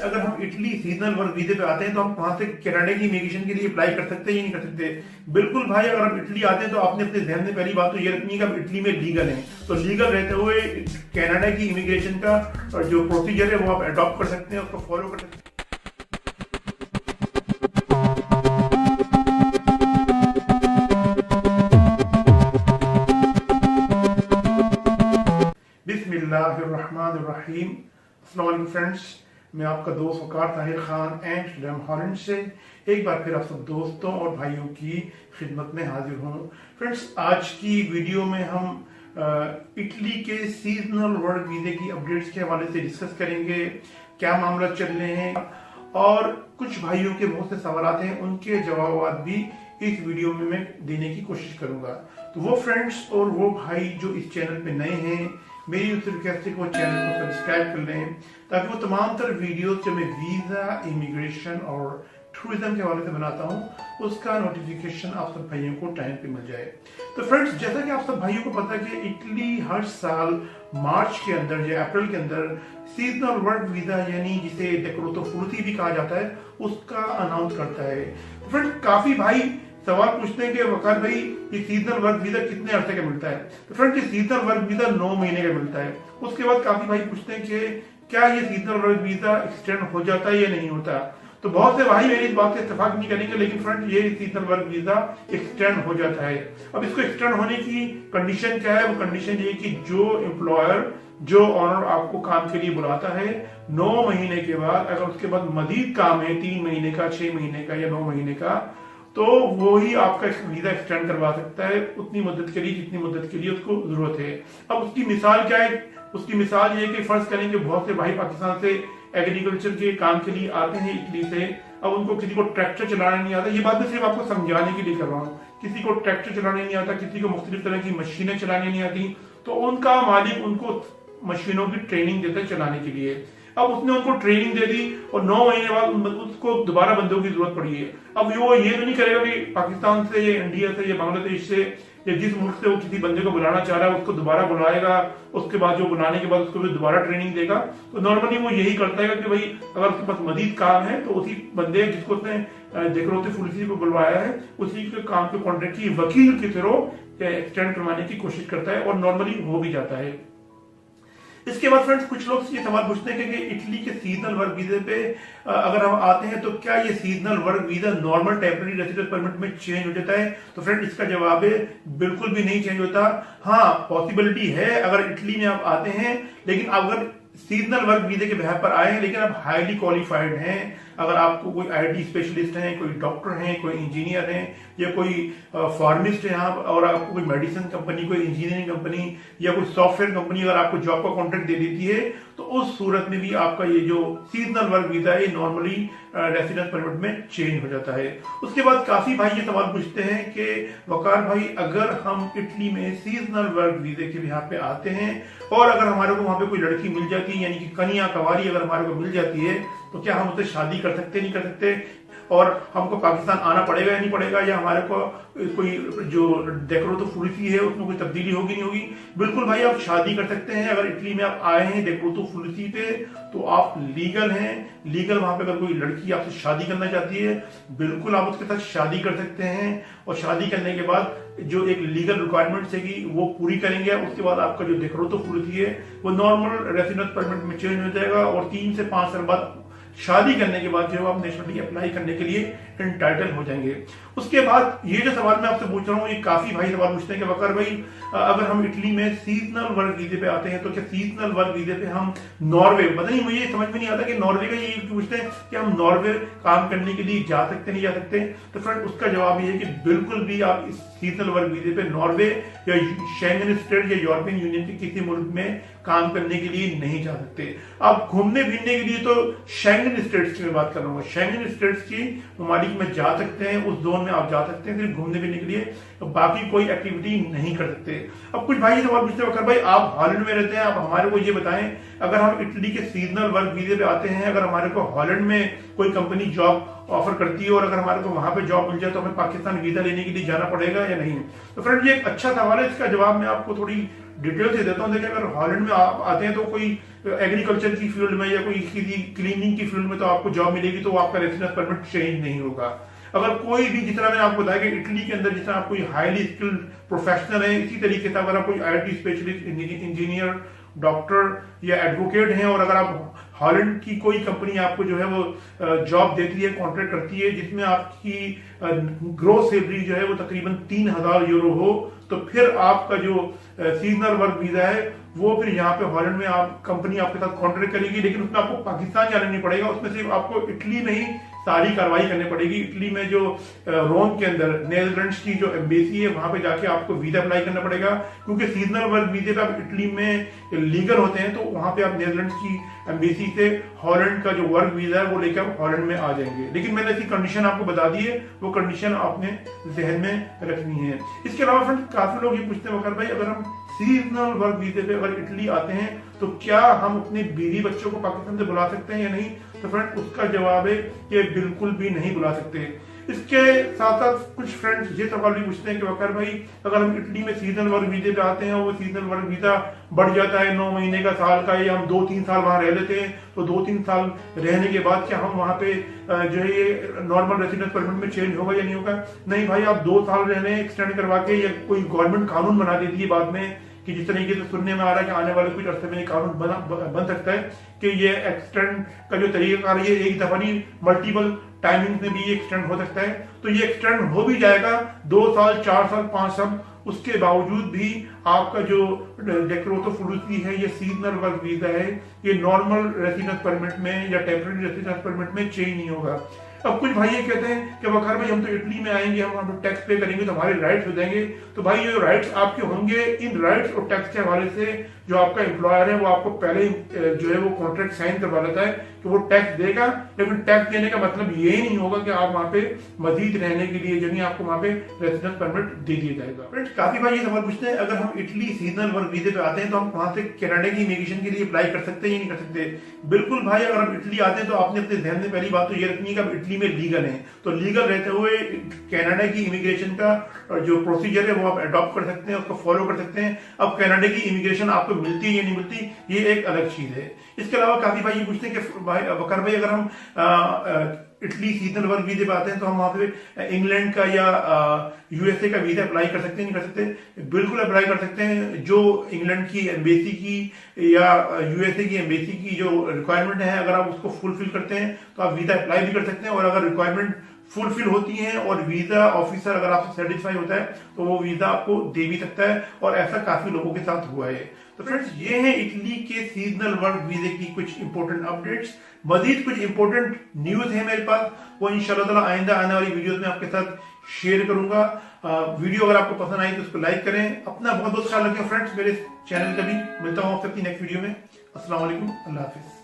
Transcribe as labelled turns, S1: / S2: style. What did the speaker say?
S1: अगर हम Italy seasonal work वीजे पे आते हैं तो हम वहां से कनाडा की इमिग्रेशन के लिए अप्लाई कर सकते हैं या नहीं कर सकते? बिल्कुल भाई, अगर हम इटली आते हैं तो आपने अपने ध्यान में पहली बात तो ये रखनी है कि आप इटली में लीगल हैं, तो लीगल रहते हुए कनाडा की इमिग्रेशन का जो प्रोसीजर है वो आप अडॉप्ट कर सकते हैं, उसको फॉलो कर सकते हैं। बिस्मिल्लाहिर्रहमानिर्रहीम। अस्सलाम वालेकुम फ्रेंड्स, मैं आपका दोस्त वकार ताहिर खान एम्स्टर्डम हॉलैंड से एक बार फिर आप सब दोस्तों और भाइयों की खिदमत में हाजिर हूँ। फ्रेंड्स, आज की वीडियो में हम इटली के सीजनल वर्क वीजे की अपडेट्स के हवाले से डिस्कस करेंगे, क्या मामला चल रहे हैं, और कुछ भाइयों के बहुत से सवाल हैं, उनके जवाब भी इस वीडियो में मैं देने की कोशिश करूंगा। तो वो फ्रेंड्स और वो भाई जो इस चैनल पे नए हैं, मेरी उस रिक्वेस्ट है कि वो चैनल को सब्सक्राइब कर लें ताकि वो तमाम तरह वीडियोस जो मैं वीजा, इमिग्रेशन और टूरिज्म के हवाले से बनाता हूँ उसका नोटिफिकेशन आप सब भाइयों को टाइम पे मिल जाए। तो फ्रेंड्स, जैसा कि आप सब भाइयों को पता है कि इटली हर साल मार्च के अंदर या अप्रैल के अंदर सीजनल वर्क वीजा यानी जिसे डेकोरेटिव फुर्ती भी कहा जाता है उसका अनाउंस करता है। तो फ्रेंड्स, काफी भाई सवाल पूछते हैं कि वकार भाई ये सीजनल वर्क वीजा कितने अर्से का मिलता है? तो फ्रेंड्स, ये सीजनल वर्क वीजा 9 महीने का मिलता है। उसके बाद काफी भाई पूछते हैं कि क्या ये सीजनल वर्क वीजा एक्सटेंड हो जाता है या नहीं होता? तो बहुत से भाई मेरी इस बात से इत्तेफाक नहीं करेंगे, लेकिन फ्रेंड ये सीजनल वर्क वीजा एक्सटेंड हो जाता है। अब इसको एक्सटेंड होने की कंडीशन क्या है? वो कंडीशन ये कि जो एम्प्लॉयर, जो ऑनर आपको काम के लिए बुलाता है 9 महीने के बाद अगर उसके बाद मजीद काम है 3 महीने का, 6 महीने का या 9 महीने का, तो वो ही आपका वीजा एक्सटेंड करवा सकता है उतनी मुद्दत के लिए जितनी मुद्दत के लिए उसको जरूरत है। अब उसकी मिसाल क्या है? उसकी मिसाल ये कि फर्ज करेंगे बहुत से भाई पाकिस्तान से एग्रीकल्चर के काम के लिए आते हैं इटली से। अब उनको किसी को ट्रैक्टर चलाना नहीं आता, ये बात मैं सिर्फ आपको समझाने के लिए कर रहा हूँ। किसी को ट्रैक्टर चलाने नहीं आता, किसी को मुख्तलिफ तरह की मशीनें चलाने नहीं आती, तो उनका मालिक उनको मशीनों की ट्रेनिंग देता है चलाने के लिए। अब उसने उनको ट्रेनिंग दे दी और 9 महीने बाद उसको दोबारा बंदों की जरूरत पड़ी है। अब वो ये तो नहीं करेगा कि पाकिस्तान से या इंडिया से या बांग्लादेश से या जिस मुल्क से वो किसी बंदे को बुलाना चाह रहा है उसको दोबारा बुलाएगा, उसके बाद जो बुलाने के बाद उसको भी दोबारा ट्रेनिंग देगा। तो नॉर्मली वो यही करता है कि भाई अगर उसके पास मजीद काम है तो उसी बंदे जिसको उसने डेकोरेटिव फुर्ती को बुलवाया है उसी के काम के कॉन्ट्रैक्ट की वकील के थ्रू एक्सटेंड करवाने की कोशिश करता है और नॉर्मली हो भी जाता है। इसके बाद फ्रेंड्स, कुछ लोग ये सवाल पूछते हैं कि इटली के सीजनल वर्क वीजे पे अगर हम आते हैं तो क्या ये seasonal work visa normal temporary residence permit में चेंज हो जाता है? तो फ्रेंड, इसका जवाब है बिल्कुल भी नहीं चेंज होता। हाँ, पॉसिबिलिटी है अगर इटली में आप आते हैं, लेकिन अगर सीजनल वर्क वीजे के बिहाफ पर आए हैं लेकिन आप हाईली क्वालिफाइड हैं, अगर आपको कोई आईटी स्पेशलिस्ट हैं, कोई डॉक्टर हैं, कोई इंजीनियर हैं या कोई फार्मिस्ट है आप, और आपको कोई मेडिसिन कंपनी, कोई इंजीनियरिंग कंपनी या कोई सॉफ्टवेयर कंपनी अगर आपको जॉब का कॉन्ट्रैक्ट दे देती है, तो उस सूरत में भी आपका ये जो सीजनल वर्क वीजा है नॉर्मली रेसिडेंस परमिट में चेंज हो जाता है। उसके बाद काफी भाई ये सवाल पूछते हैं कि वकार भाई, अगर हम इटली में सीजनल वर्क वीजे के बिहाफ पे आते हैं और अगर हमारे को वहां पे कोई लड़की मिल जाती है यानी कि कन्या कवारी अगर हमारे को मिल जाती है, तो क्या हम उससे शादी कर सकते नहीं कर सकते? और हमको पाकिस्तान आना पड़ेगा या नहीं पड़ेगा, या हमारे को कोई जो डेकोरेटिव फुर्ती है उसमें कोई तब्दीली होगी नहीं होगी? बिल्कुल भाई, आप शादी कर सकते हैं। अगर इटली में आप आए हैं डेकोरेटिव फुर्ती पे तो आप लीगल हैं। लीगल वहां पे अगर कोई लड़की आपसे शादी करना चाहती है, बिल्कुल आप उसके साथ शादी कर सकते हैं। और शादी करने के बाद जो एक लीगल रिक्वायरमेंट्स है कि वो पूरी करेंगे, उसके बाद आपका जो डेकोरेटिव फुर्ती है वो नॉर्मल रेसिडेंस परमिट में चेंज हो जाएगा और 3 से 5 साल बाद शादी करने के बाद जो आप नेशनलिटी अप्लाई करने के लिए एंटाइटल हो जाएंगे। उसके बाद ये जो सवाल मैं आपसे पूछ रहा हूँ, ये काफी भाई सवाल पूछते हैं कि वकार भाई, अगर हम इटली में सीजनल वर्क वीजे पे आते हैं तो क्या सीजनल वर्क वीजे पे हम नॉर्वे, पता नहीं मुझे समझ में नहीं आता कि नॉर्वे का ये पूछते हैं कि हम नॉर्वे काम करने के लिए जा सकते नहीं जा सकते? तो फ्रेंड, उसका जवाब ये है कि बिल्कुल भी आप इस सीजनल वर्क वीजे पे नॉर्वे या शेंगन स्टेट या यूरोपियन यूनियन के किसी मुल्क में काम करने के लिए नहीं जा सकते। आप घूमने फिरने के लिए तो शेंगन स्टेट्स की मैं बात कर रहा हूँ, शेंगन स्टेट्स की ममालिक में जा सकते हैं, उस जोन में आप जा सकते हैं सिर्फ घूमने फिरने के लिए, तो बाकी कोई एक्टिविटी नहीं कर सकते। अब कुछ भाई सवाल पूछते हैं भाई, आप हॉलैंड में रहते हैं, आप हमारे को ये बताएं, अगर हम इटली के सीजनल वर्क वीजे पे आते हैं, अगर हमारे को हॉलैंड में कोई कंपनी जॉब ऑफर करती है और अगर हमारे को वहां पे जॉब मिल जाए तो हमें पाकिस्तान वीजा लेने के लिए जाना पड़ेगा या नहीं? तो फ्रेंड, ये एक अच्छा सवाल है, इसका जवाब मैं आपको थोड़ी डिटेल से देता हूँ। देखिए, अगर हॉलैंड में आप आते हैं तो कोई एग्रीकल्चर की फील्ड में या कोई किसी क्लीनिंग की फील्ड में तो आपको जॉब मिलेगी, तो आपका रेसिडेंस परमिट चेंज नहीं होगा। अगर कोई भी, जितना मैंने आपको बताया कि इटली के अंदर जितना आप कोई हाईली स्किल्ड प्रोफेशनल है, इसी तरीके से अगर आप कोई IT स्पेशलिस्ट, इंजीनियर, डॉक्टर या एडवोकेट हैं, और अगर आप हॉलैंड की कोई कंपनी आपको जो है वो जॉब देती है, कॉन्ट्रैक्ट करती है, जिसमें आपकी ग्रोस सैलरी जो है वो तकरीबन 3,000 यूरो हो, तो फिर आपका जो सीजनल वर्क वीजा है वो फिर यहाँ पे हॉलैंड में आप कंपनी आपके साथ कॉन्ट्रैक्ट करेगी। लेकिन उसमें आपको पाकिस्तान जाना नहीं पड़ेगा, उसमें सिर्फ आपको इटली में ही सारी कार्रवाई करनी पड़ेगी। इटली में जो रोम के अंदर नेदरलैंड्स की जो एम्बेसी है, वहां पे जाके आपको वीजा अप्लाई करना पड़ेगा, क्योंकि सीजनल वर्क वीजे पे आप इटली में लीगल होते हैं, तो वहां पे आप नेदरलैंड्स की एम्बेसी से हॉलैंड का जो वर्क वीजा है वो लेकर आप हॉलैंड में आ जाएंगे। लेकिन मैंने ऐसी कंडीशन आपको बता दी है, वो कंडीशन आपने जहन में रखनी है। इसके अलावा फ्रेंड्स, काफी लोग ये पूछते हैं वकार भाई, अगर हम सीजनल वर्क वीजे पे अगर इटली आते हैं तो क्या हम अपने बीवी बच्चों को पाकिस्तान से बुला सकते हैं या नहीं? तो फ्रेंड, उसका जवाब है कि बिल्कुल भी नहीं बुला सकते। इसके साथ साथ कुछ फ्रेंड्स ये सवाल भी पूछते हैं कि वकार भाई, अगर हम इटली में सीजनल वर्क वीजे पे आते हैं और वो सीजनल वर्क वीजा बढ़ जाता है 9 महीने का, साल का, या हम 2-3 साल वहां रह लेते हैं, तो 2-3 साल रहने के बाद क्या हम वहां पे जो है ये नॉर्मल रेसिडेंस परमिट में चेंज होगा या नहीं होगा? नहीं भाई, आप 2 साल रहने एक्सटेंड करवा के, या कोई गवर्नमेंट कानून बना देती है बाद में, कि जिस तरीके से सुनने में आ रहा है कि आने वाले कुछ अरसे में ये कानून बन सकता है कि ये एक्सटेंड का जो तरीका है, ये एक दफा नहीं, मल्टीपल टाइमिंग में भी ये एक्सटेंड हो सकता है। तो ये एक्सटेंड हो भी जाएगा 2 साल, 4 साल, 5 साल, उसके बावजूद भी आपका जो डेक्रोतो फुलूसी है, ये सीजनल वर्क वीजा है, ये नॉर्मल रेसिडेंस परमिट में या टेम्पररी रेसिडेंस परमिट में चेंज नहीं होगा। अब कुछ भाई ये कहते हैं कि वकार भाई, हम तो इटली में आएंगे, हम वहां पर टैक्स पे करेंगे तो हमारे राइट्स हो जाएंगे। तो भाई, जो राइट्स आपके होंगे, इन राइट्स और टैक्स के हवाले से जो आपका एम्प्लॉयर है वो आपको पहले जो है वो कॉन्ट्रैक्ट साइन करवा लेता है कि वो टैक्स देगा। लेकिन टैक्स देने का मतलब ये नहीं होगा कि आप वहां पे मजीद रहने के लिए यानी आपको वहां पे रेसिडेंस परमिट दे दिया जाएगा। फ्रेंड्स, काफी भाई ये सवाल पूछते हैं, अगर हम इटली सीजनल वर्क वीजे पे आते हैं तो हम वहां से कनाडा की इमिग्रेशन के लिए अप्लाई कर सकते हैं या नहीं कर सकते? बिल्कुल भाई, अगर हम इटली आते हैं तो आपने अपने ध्यान में पहली बात तो ये रखनी है कि आप इटली में लीगल है, तो लीगल रहते हुए कनाडा की इमिग्रेशन का जो प्रोसीजर है वो आप अडॉप्ट कर सकते हैं, उसको फॉलो कर सकते हैं। अब कनाडा की इमिग्रेशन आपको मिलती है या नहीं मिलती, ये एक अलग चीज है। इसके अलावा काफी भाई ये पूछते हैं कि भाई वकार भाई, अगर हम इटली सीजनल वर्क वीजे पे आते हैं तो हम वहां पे इंग्लैंड का या USA का वीजा अप्लाई कर सकते हैं, नहीं कर सकते? बिल्कुल अप्लाई कर सकते हैं। जो इंग्लैंड की एम्बेसी की या USA की एम्बेसी की जो रिक्वायरमेंट है, अगर आप उसको फुलफिल करते हैं तो आप वीजा अप्लाई भी कर सकते हैं। और अगर रिक्वायरमेंट फुलफिल होती है और वीजा ऑफिसर अगर आपसे सेटिस्फाई होता है तो वो वीजा आपको दे भी सकता है, और ऐसा काफी लोगों के साथ हुआ है। तो फ्रेंड्स, ये है इटली के सीजनल वर्क वीजे की कुछ इंपॉर्टेंट अपडेट्स। मजीद कुछ इंपॉर्टेंट न्यूज है मेरे पास, वो इंशाल्लाह ताला आइंदा आने वाली वीडियोस में आपके साथ शेयर करूंगा। वीडियो अगर आपको पसंद आई तो उसको लाइक करें। अपना बहुत बहुत ख्याल रखें फ्रेंड्स। मेरे चैनल का भी मिलता हूं आपसे अपनी नेक्स्ट वीडियो में। अस्सलाम वालेकुम, अल्लाह हाफिज।